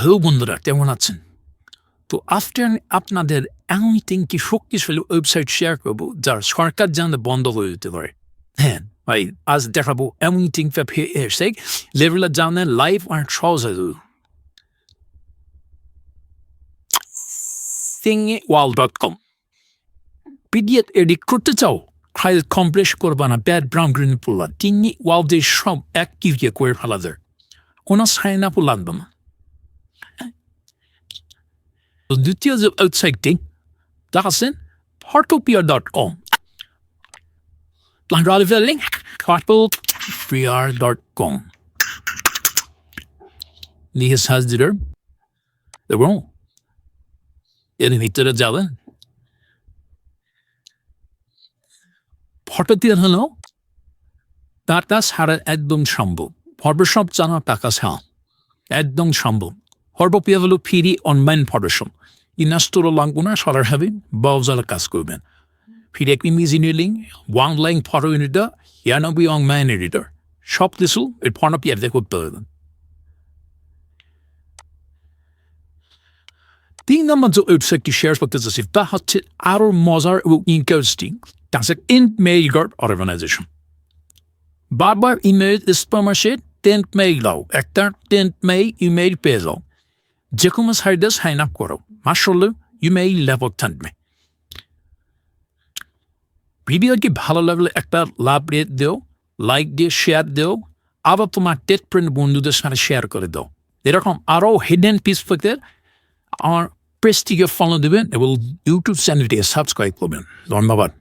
Hello বন্ধুরা, কেমন আছেন? তো আফটার আপনাদের এমন তিনটি শক্তিশালী ওয়েবসাইট শেয়ার করবো যার সরকার জানলে বন্ধ হয়ে যেতে পারে। হ্যাঁ ভাই, আজ দেখাবো এমন তিনটা এসে লেভেলে জানেন লাইভ আর সহজ হয়ে যাবে। TinyWow.com পিডিএফ এডিট করতে চাও, ফাইল কম্প্রেস করবা না, ব্যাড ব্রাউন গ্রিন পড়লা, TinyWow দিয়ে সব এক কিউকে করে ফেলা যায়, কোনো সাইন আপও লাগবে না। দ্বিতীয় যে ওয়েবসাইটটি দেখাচ্ছেন Photopea.com, link Photopea.com লিখে সার্চ দিলেন এবং এর ভিতরে যাবেন। ফটোপিয়া হলো টাকা ছাড়া একদম সম্ভব, ফটোশপ জানা টাকা ছাড়া একদম সম্ভব। ফটোপিয়া হলো ফ্রি অনলাইন ফটোশপ, ইনস্টলও লাগবে না, সরাসরি ব্রাউজারে কাজ করবেন। ফ্রি একটি engineering online photo editor, ইয়ানবি অনলাইন এডিটর, সব কিছু এই ফটোপিয়াতে করতে পারবেন। 3 নম্বর যে ওয়েবসাইটটি শেয়ার করতে চাচ্ছি তা হচ্ছে আরও মজার এবং ইন্টারেস্টিং, তা হচ্ছে ইমেইল অর্গানাইজেশন। বারবার ইমেইল স্প্যাম আসে, 10th মেইল দাও, একটা 10th মেইল ইমেইল পেয়ে যাও, যে কোনো সাইডে সাইন আপ করো, আসলে ইমেইল লেভেল থাকবে। ভিডিওটি ভালো লাগলে একটা লাভ রেট দেও, লাইক দিয়ে শেয়ার দেও, আবার তোমার টেক ফ্রেন্ড বন্ধুদের সাথে শেয়ার করে দাও। এরকম আরও হিডেন পিস পেতে আমার পেজটিকে ফলো দেবেন এবং ইউটিউব চ্যানেলটিকে সাবস্ক্রাইব করবেন। ধন্যবাদ।